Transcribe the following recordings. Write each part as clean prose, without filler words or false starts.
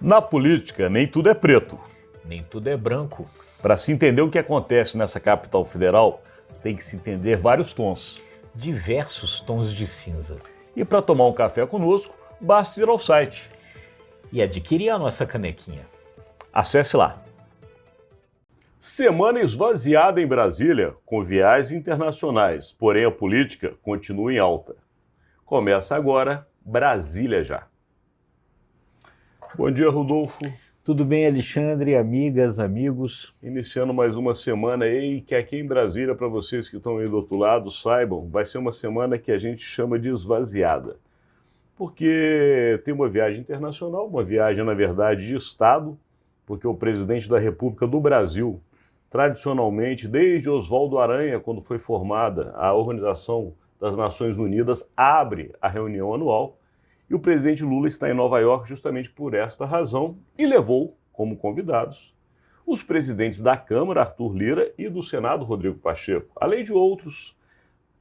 Na política, nem tudo é preto. Nem tudo é branco. Para se entender o que acontece nessa capital federal, tem que se entender vários tons. Diversos tons de cinza. E para tomar um café conosco, basta ir ao site e adquirir a nossa canequinha. Acesse lá. Semana esvaziada em Brasília, com viagens internacionais, porém a política continua em alta. Começa agora, Brasília Já. Bom dia, Rodolfo. Tudo bem, Alexandre, amigas, amigos? Iniciando mais uma semana aí, que aqui em Brasília, para vocês que estão aí do outro lado, saibam, vai ser uma semana que a gente chama de esvaziada. Porque tem uma viagem internacional, uma viagem, na verdade, de Estado, porque o presidente da República do Brasil, tradicionalmente, desde Oswaldo Aranha, quando foi formada a Organização das Nações Unidas, abre a reunião anual, e o presidente Lula está em Nova York justamente por esta razão e levou como convidados os presidentes da Câmara, Arthur Lira, e do Senado, Rodrigo Pacheco, além de outros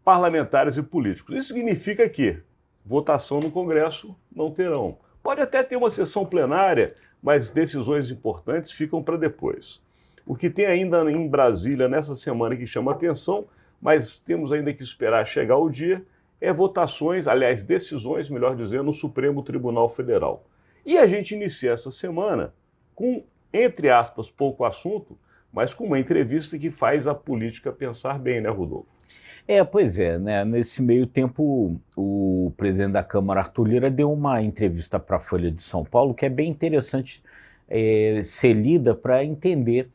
parlamentares e políticos. Isso significa que votação no Congresso não terão. Pode até ter uma sessão plenária, mas decisões importantes ficam para depois. O que tem ainda em Brasília nessa semana que chama atenção, mas temos ainda que esperar chegar o dia, é votações, aliás, decisões, melhor dizendo, no Supremo Tribunal Federal. E a gente inicia essa semana com, entre aspas, pouco assunto, mas com uma entrevista que faz a política pensar bem, né, Rodolfo? Pois é, né? Nesse meio tempo, o presidente da Câmara, Arthur Lira, deu uma entrevista para a Folha de São Paulo que é bem interessante ser lida para entender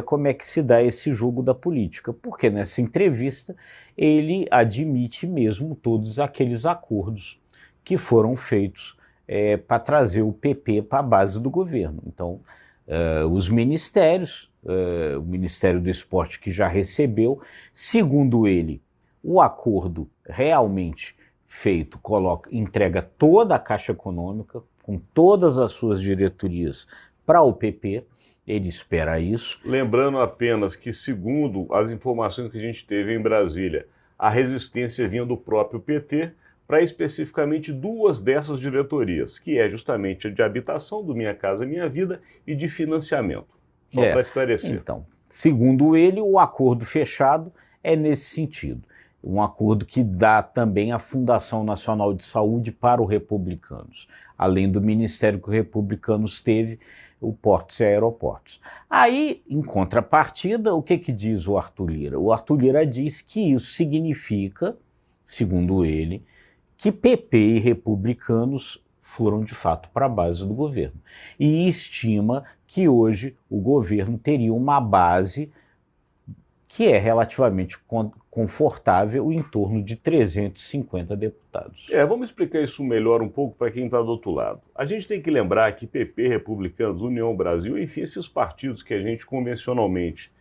como é que se dá esse jogo da política, porque nessa entrevista ele admite mesmo todos aqueles acordos que foram feitos para trazer o PP para a base do governo. Então, os ministérios, o Ministério do Esporte que já recebeu, segundo ele, o acordo realmente feito entrega toda a Caixa Econômica, com todas as suas diretorias para o PP. Ele espera isso. Lembrando apenas que, segundo as informações que a gente teve em Brasília, a resistência vinha do próprio PT para especificamente duas dessas diretorias, que é justamente a de habitação, do Minha Casa Minha Vida, e de financiamento. Só para esclarecer. Então, segundo ele, o acordo fechado é nesse sentido. Um acordo que dá também a Fundação Nacional de Saúde para os republicanos, além do ministério que os republicanos teve, o Portos e Aeroportos. Aí, em contrapartida, o que diz o Arthur Lira? O Arthur Lira diz que isso significa, segundo ele, que PP e republicanos foram de fato para a base do governo. E estima que hoje o governo teria uma base que é relativamente confortável, em torno de 350 deputados. Vamos explicar isso melhor um pouco para quem está do outro lado. A gente tem que lembrar que PP, Republicanos, União Brasil, enfim, esses partidos que a gente convencionalmente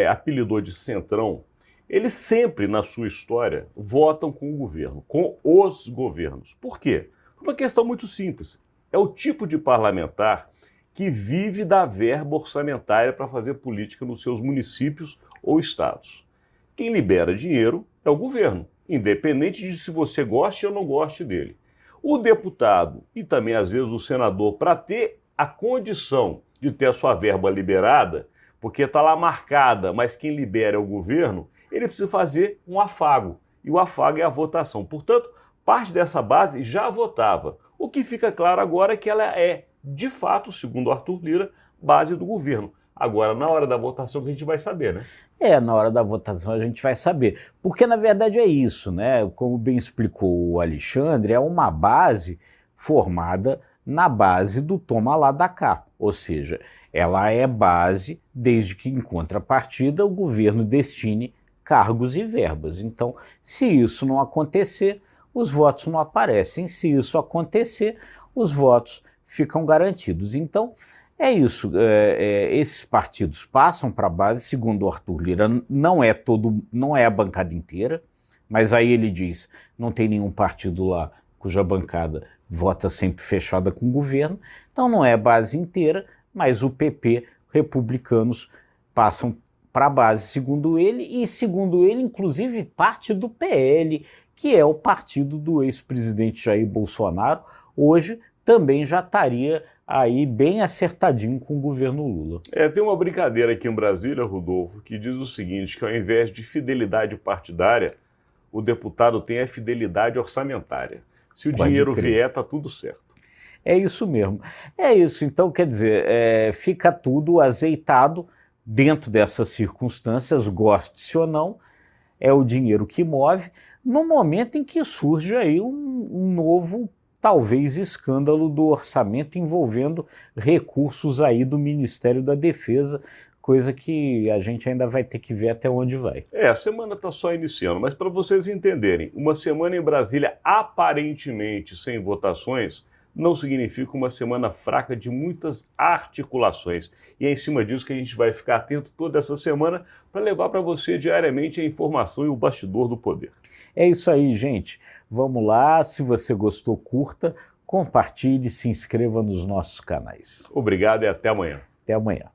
apelidou de Centrão, eles sempre, na sua história, votam com o governo, com os governos. Por quê? Por uma questão muito simples. É o tipo de parlamentar que vive da verba orçamentária para fazer política nos seus municípios ou estados. Quem libera dinheiro é o governo, independente de se você goste ou não goste dele. O deputado e também, às vezes, o senador, para ter a condição de ter a sua verba liberada, porque está lá marcada, mas quem libera é o governo, ele precisa fazer um afago, e o afago é a votação. Portanto, parte dessa base já votava. O que fica claro agora é que ela é, de fato, segundo Arthur Lira, base do governo. Agora, na hora da votação, que a gente vai saber, né? Na hora da votação a gente vai saber. Porque, na verdade, é isso, né? Como bem explicou o Alexandre, é uma base formada na base do toma lá da cá. Ou seja, ela é base desde que, em contrapartida, o governo destine cargos e verbas. Então, se isso não acontecer, os votos não aparecem. Se isso acontecer, os votos ficam garantidos. Então, é isso. Esses partidos passam para a base, segundo o Arthur Lira, não é a bancada inteira, mas aí ele diz, não tem nenhum partido lá cuja bancada vota sempre fechada com o governo, então não é a base inteira, mas o PP, republicanos, passam para a base, segundo ele, e segundo ele, inclusive, parte do PL, que é o partido do ex-presidente Jair Bolsonaro, hoje também já estaria aí bem acertadinho com o governo Lula. Tem uma brincadeira aqui em Brasília, Rodolfo, que diz o seguinte, que ao invés de fidelidade partidária, o deputado tem a fidelidade orçamentária. Se o dinheiro vier, está tudo certo. É isso mesmo. É isso. Então, quer dizer, fica tudo azeitado dentro dessas circunstâncias, goste-se ou não, é o dinheiro que move, no momento em que surge aí um novo, talvez, escândalo do orçamento envolvendo recursos aí do Ministério da Defesa, coisa que a gente ainda vai ter que ver até onde vai. A semana está só iniciando, mas para vocês entenderem, uma semana em Brasília aparentemente sem votações não significa uma semana fraca de muitas articulações. E é em cima disso que a gente vai ficar atento toda essa semana para levar para você diariamente a informação e o bastidor do poder. É isso aí, gente. Vamos lá, se você gostou, curta, compartilhe, se inscreva nos nossos canais. Obrigado e até amanhã. Até amanhã.